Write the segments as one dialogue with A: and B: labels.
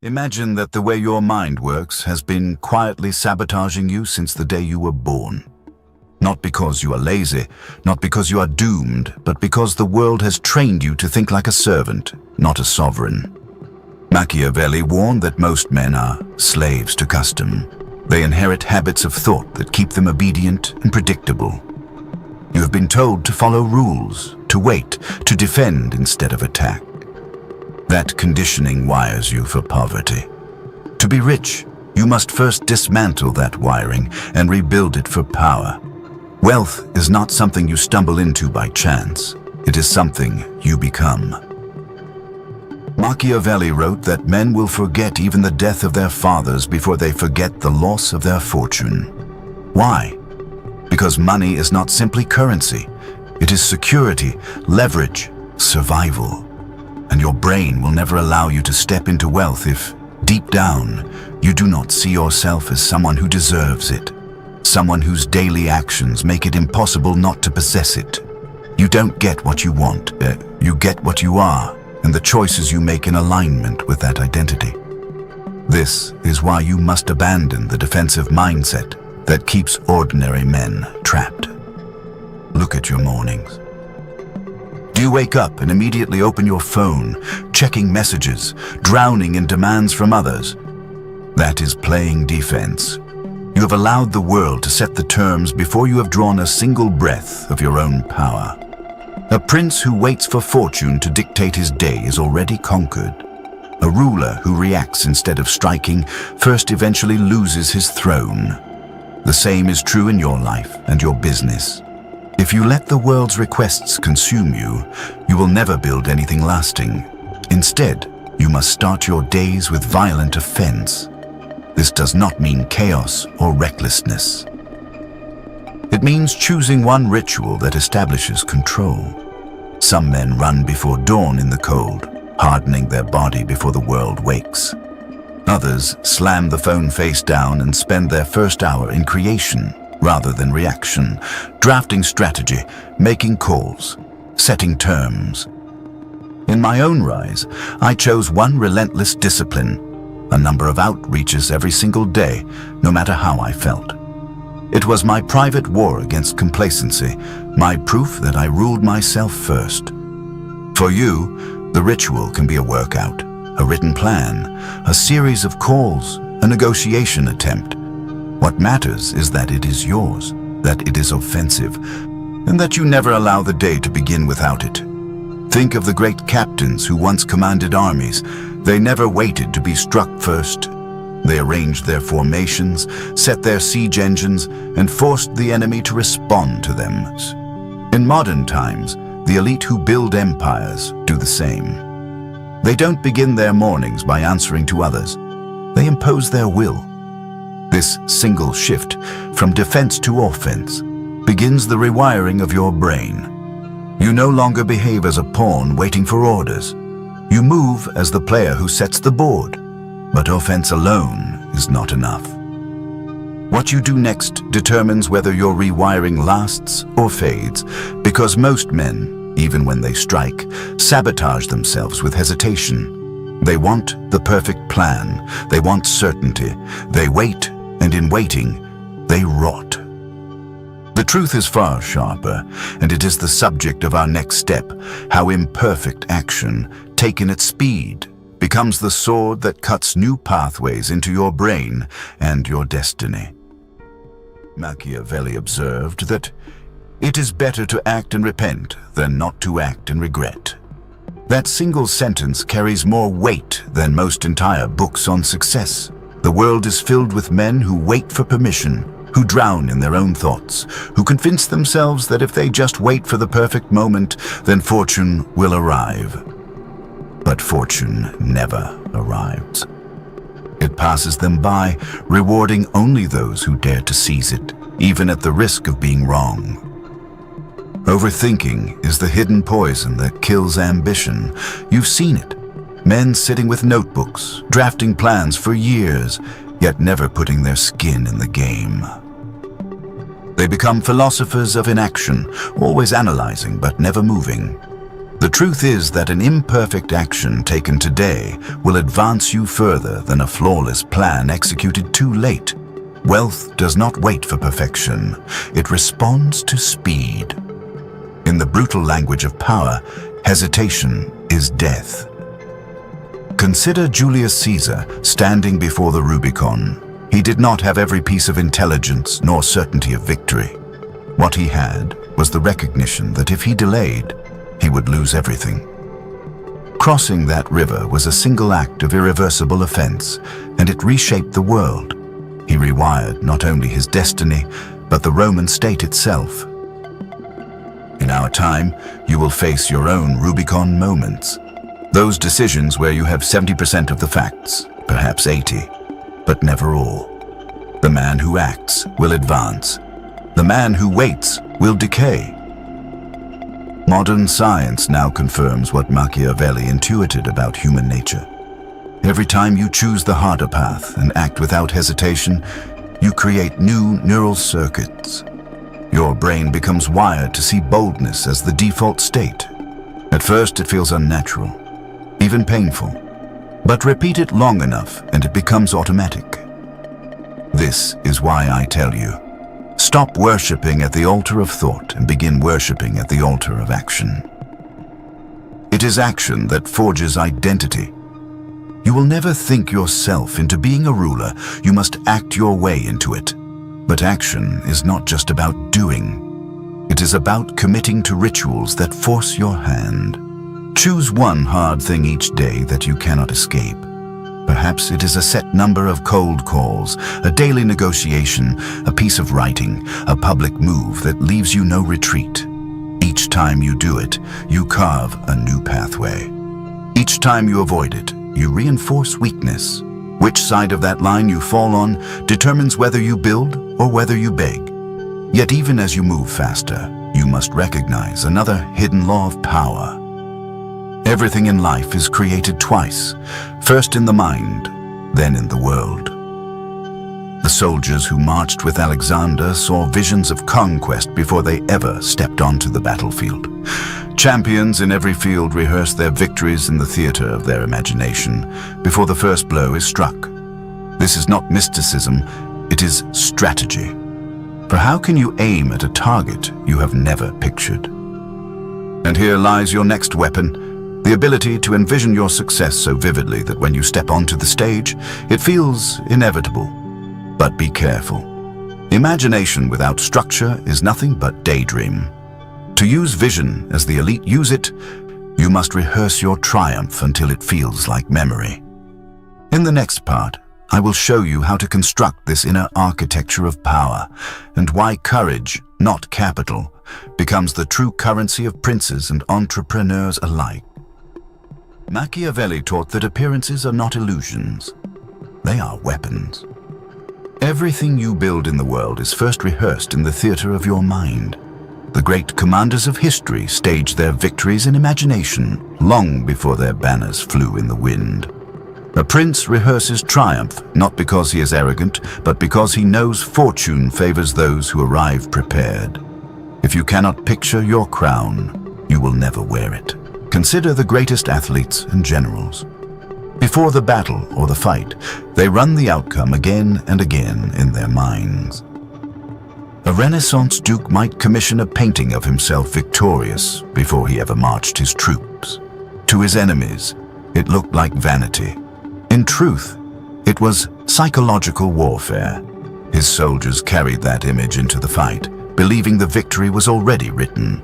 A: Imagine that the way your mind works has been quietly sabotaging you since the day you were born. Not because you are lazy, not because you are doomed, but because the world has trained you to think like a servant, not a sovereign. Machiavelli warned that most men are slaves to custom. They inherit habits of thought that keep them obedient and predictable. You have been told to follow rules, to wait, to defend instead of attack. That conditioning wires you for poverty. To be rich, you must first dismantle that wiring and rebuild it for power. Wealth is not something you stumble into by chance. It is something you become. Machiavelli wrote that men will forget even the death of their fathers before they forget the loss of their fortune. Why? Because money is not simply currency. It is security, leverage, survival. And your brain will never allow you to step into wealth if, deep down, you do not see yourself as someone who deserves it. Someone whose daily actions make it impossible not to possess it. You don't get what you want, you get what you are, and the choices you make in alignment with that identity. This is why you must abandon the defensive mindset that keeps ordinary men trapped. Look at your mornings. Do you wake up and immediately open your phone, checking messages, drowning in demands from others? That is playing defense. You have allowed the world to set the terms before you have drawn a single breath of your own power. A prince who waits for fortune to dictate his day is already conquered. A ruler who reacts instead of striking first eventually loses his throne. The same is true in your life and your business. If you let the world's requests consume you, you will never build anything lasting. Instead, you must start your days with violent offense. This does not mean chaos or recklessness. It means choosing one ritual that establishes control. Some men run before dawn in the cold, hardening their body before the world wakes. Others slam the phone face down and spend their first hour in creation rather than reaction, drafting strategy, making calls, setting terms. In my own rise, I chose one relentless discipline, a number of outreaches every single day, no matter how I felt. It was my private war against complacency, my proof that I ruled myself first. For you, the ritual can be a workout, a written plan, a series of calls, a negotiation attempt. What matters is that it is yours, that it is offensive, and that you never allow the day to begin without it. Think of the great captains who once commanded armies. They never waited to be struck first. They arranged their formations, set their siege engines, and forced the enemy to respond to them. In modern times, the elite who build empires do the same. They don't begin their mornings by answering to others. They impose their will. This single shift from defense to offense begins the rewiring of your brain. You no longer behave as a pawn waiting for orders. You move as the player who sets the board. But offense alone is not enough. What you do next determines whether your rewiring lasts or fades, because most men, even when they strike, sabotage themselves with hesitation. They want the perfect plan. They want certainty. They wait, and in waiting, they rot. The truth is far sharper, and it is the subject of our next step, how imperfect action, taken at speed, becomes the sword that cuts new pathways into your brain and your destiny. Machiavelli observed that it is better to act and repent than not to act and regret. That single sentence carries more weight than most entire books on success. The world is filled with men who wait for permission, who drown in their own thoughts, who convince themselves that if they just wait for the perfect moment, then fortune will arrive. But fortune never arrives. It passes them by, rewarding only those who dare to seize it, even at the risk of being wrong. Overthinking is the hidden poison that kills ambition. You've seen it. Men sitting with notebooks, drafting plans for years, yet never putting their skin in the game. They become philosophers of inaction, always analyzing but never moving. The truth is that an imperfect action taken today will advance you further than a flawless plan executed too late. Wealth does not wait for perfection. It responds to speed. In the brutal language of power, hesitation is death. Consider Julius Caesar standing before the Rubicon. He did not have every piece of intelligence nor certainty of victory. What he had was the recognition that if he delayed, he would lose everything. Crossing that river was a single act of irreversible offense, and it reshaped the world. He rewired not only his destiny, but the Roman state itself. In our time, you will face your own Rubicon moments. Those decisions where you have 70% of the facts, perhaps 80, but never all. The man who acts will advance. The man who waits will decay. Modern science now confirms what Machiavelli intuited about human nature. Every time you choose the harder path and act without hesitation, you create new neural circuits. Your brain becomes wired to see boldness as the default state. At first, it feels unnatural, even painful. But repeat it long enough and it becomes automatic. This is why I tell you, stop worshipping at the altar of thought and begin worshipping at the altar of action. It is action that forges identity. You will never think yourself into being a ruler. You must act your way into it. But action is not just about doing. It is about committing to rituals that force your hand. Choose one hard thing each day that you cannot escape. Perhaps it is a set number of cold calls, a daily negotiation, a piece of writing, a public move that leaves you no retreat. Each time you do it, you carve a new pathway. Each time you avoid it, you reinforce weakness. Which side of that line you fall on determines whether you build or whether you beg. Yet even as you move faster, you must recognize another hidden law of power. Everything in life is created twice, first in the mind, then in the world. The soldiers who marched with Alexander saw visions of conquest before they ever stepped onto the battlefield. Champions in every field rehearse their victories in the theater of their imagination before the first blow is struck. This is not mysticism, it is strategy. For how can you aim at a target you have never pictured? And here lies your next weapon, the ability to envision your success so vividly that when you step onto the stage, it feels inevitable. But be careful. Imagination without structure is nothing but daydream. To use vision as the elite use it, you must rehearse your triumph until it feels like memory. In the next part, I will show you how to construct this inner architecture of power and why courage, not capital, becomes the true currency of princes and entrepreneurs alike. Machiavelli taught that appearances are not illusions. They are weapons. Everything you build in the world is first rehearsed in the theater of your mind. The great commanders of history staged their victories in imagination long before their banners flew in the wind. A prince rehearses triumph not because he is arrogant, but because he knows fortune favors those who arrive prepared. If you cannot picture your crown, you will never wear it. Consider the greatest athletes and generals. Before the battle or the fight, they run the outcome again and again in their minds. A Renaissance duke might commission a painting of himself victorious before he ever marched his troops. To his enemies, it looked like vanity. In truth, it was psychological warfare. His soldiers carried that image into the fight, believing the victory was already written.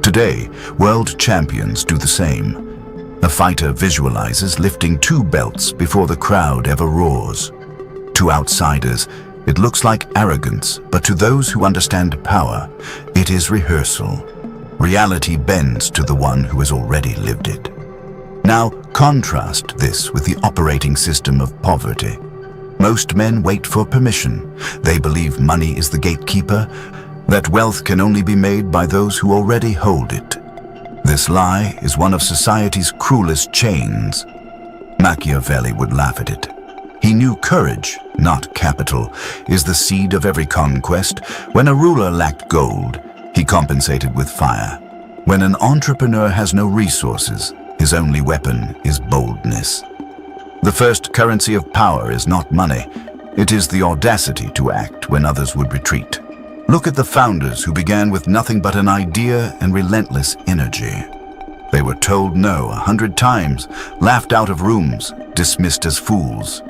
A: Today, world champions do the same. A fighter visualizes lifting 2 belts before the crowd ever roars. To outsiders, it looks like arrogance, but to those who understand power, it is rehearsal. Reality bends to the one who has already lived it. Now, contrast this with the operating system of poverty. Most men wait for permission. They believe money is the gatekeeper, that wealth can only be made by those who already hold it. This lie is one of society's cruelest chains. Machiavelli would laugh at it. He knew courage, not capital, is the seed of every conquest. When a ruler lacked gold, he compensated with fire. When an entrepreneur has no resources, his only weapon is boldness. The first currency of power is not money. It is the audacity to act when others would retreat. Look at the founders who began with nothing but an idea and relentless energy. They were told no 100 times, laughed out of rooms, dismissed as fools.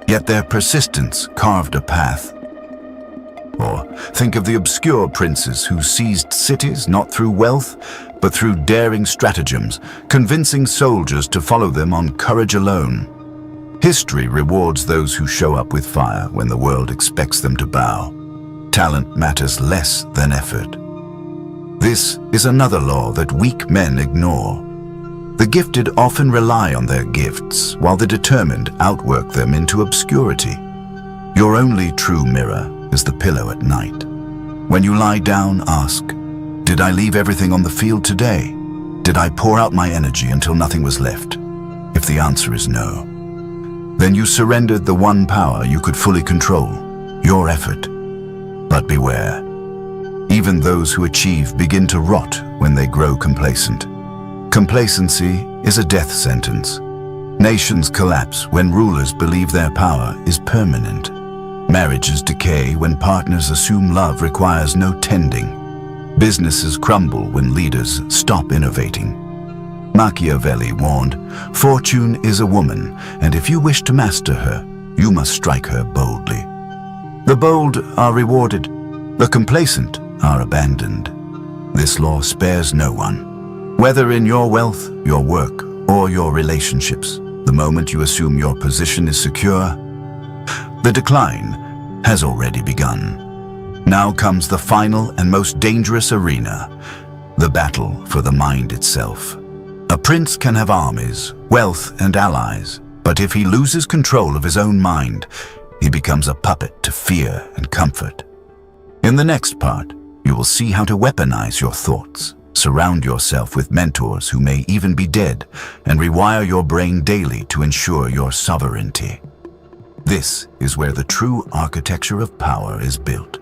A: Yet their persistence carved a path. Or think of the obscure princes who seized cities not through wealth, but through daring stratagems, convincing soldiers to follow them on courage alone. History rewards those who show up with fire when the world expects them to bow. Talent matters less than effort. This is another law that weak men ignore. The gifted often rely on their gifts, while the determined outwork them into obscurity. Your only true mirror is the pillow at night. When you lie down, ask, did I leave everything on the field today? Did I pour out my energy until nothing was left? If the answer is no, then you surrendered the one power you could fully control, your effort. But beware, even those who achieve begin to rot when they grow complacent. Complacency is a death sentence. Nations collapse when rulers believe their power is permanent. Marriages decay when partners assume love requires no tending. Businesses crumble when leaders stop innovating. Machiavelli warned, "Fortune is a woman, and if you wish to master her, you must strike her boldly." The bold are rewarded, the complacent are abandoned. This law spares no one. Whether in your wealth, your work, or your relationships, the moment you assume your position is secure, the decline has already begun. Now comes the final and most dangerous arena, the battle for the mind itself. A prince can have armies, wealth, and allies, but if he loses control of his own mind, he becomes a puppet to fear and comfort. In the next part, you will see how to weaponize your thoughts, surround yourself with mentors who may even be dead, and rewire your brain daily to ensure your sovereignty. This is where the true architecture of power is built.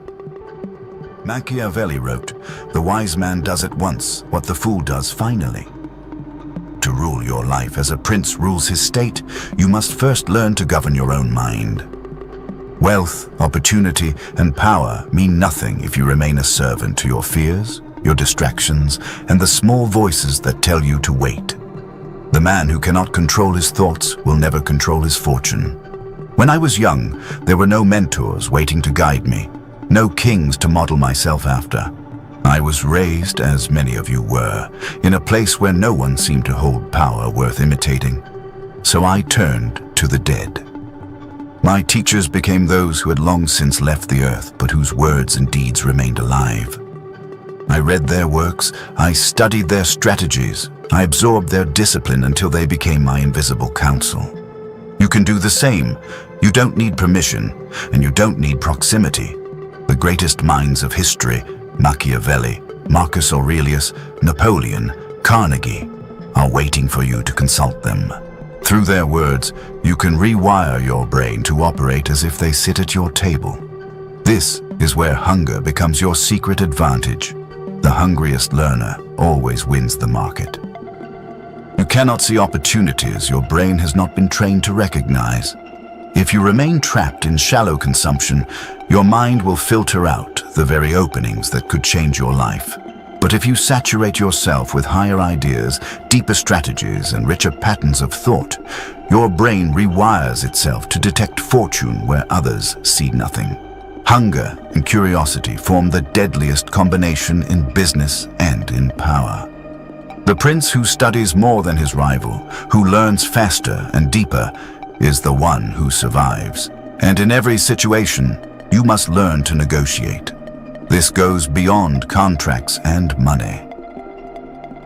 A: Machiavelli wrote, "The wise man does at once what the fool does finally." To rule your life as a prince rules his state, you must first learn to govern your own mind. Wealth, opportunity, and power mean nothing if you remain a servant to your fears, your distractions, and the small voices that tell you to wait. The man who cannot control his thoughts will never control his fortune. When I was young, there were no mentors waiting to guide me, no kings to model myself after. I was raised, as many of you were, in a place where no one seemed to hold power worth imitating. So I turned to the dead. My teachers became those who had long since left the earth, but whose words and deeds remained alive. I read their works, I studied their strategies, I absorbed their discipline until they became my invisible counsel. You can do the same. You don't need permission, and you don't need proximity. The greatest minds of history, Machiavelli, Marcus Aurelius, Napoleon, Carnegie, are waiting for you to consult them. Through their words, you can rewire your brain to operate as if they sit at your table. This is where hunger becomes your secret advantage. The hungriest learner always wins the market. You cannot see opportunities your brain has not been trained to recognize. If you remain trapped in shallow consumption, your mind will filter out the very openings that could change your life. But if you saturate yourself with higher ideas, deeper strategies, and richer patterns of thought, your brain rewires itself to detect fortune where others see nothing. Hunger and curiosity form the deadliest combination in business and in power. The prince who studies more than his rival, who learns faster and deeper, is the one who survives. And in every situation, you must learn to negotiate. This goes beyond contracts and money.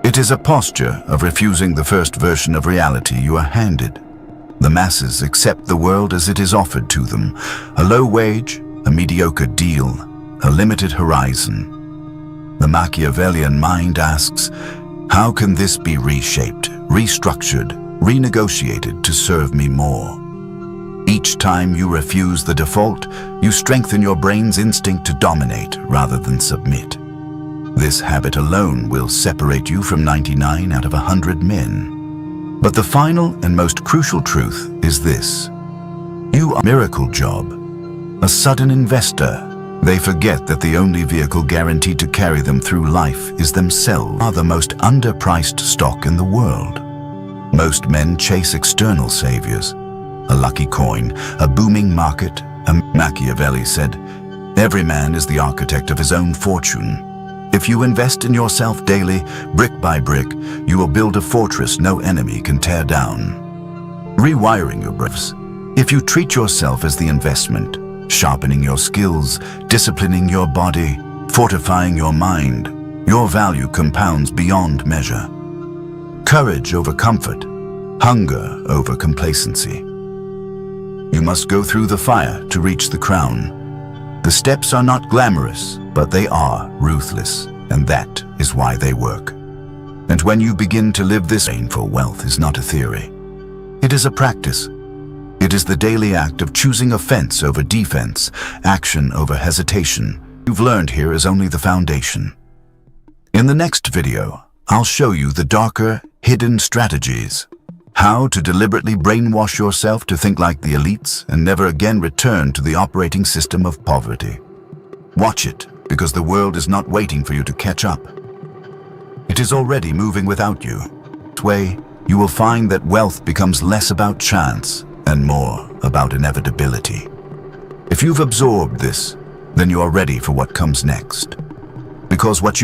A: It is a posture of refusing the first version of reality you are handed. The masses accept the world as it is offered to them, a low wage, a mediocre deal, a limited horizon. The Machiavellian mind asks, how can this be reshaped, restructured, renegotiated to serve me more? Each time you refuse the default, you strengthen your brain's instinct to dominate rather than submit. This habit alone will separate you from 99 out of 100 men. But the final and most crucial truth is this. You are a miracle job, a sudden investor. They forget that the only vehicle guaranteed to carry them through life is themselves. Are the most underpriced stock in the world. Most men chase external saviors, a lucky coin, a booming market. Machiavelli said, "Every man is the architect of his own fortune." If you invest in yourself daily, brick by brick, you will build a fortress no enemy can tear down. Rewiring your brains. If you treat yourself as the investment, sharpening your skills, disciplining your body, fortifying your mind, your value compounds beyond measure. Courage over comfort, hunger over complacency. You must go through the fire to reach the crown. The steps are not glamorous, but they are ruthless, and that is why they work. And when you begin to live this aim for wealth is not a theory. It is a practice. It is the daily act of choosing offense over defense, action over hesitation. You've learned here is only the foundation. In the next video, I'll show you the darker, hidden strategies. How to deliberately brainwash yourself to think like the elites and never again return to the operating system of poverty. Watch it, because the world is not waiting for you to catch up. It is already moving without you. This way, you will find that wealth becomes less about chance and more about inevitability. If you've absorbed this, then you are ready for what comes next. Because what you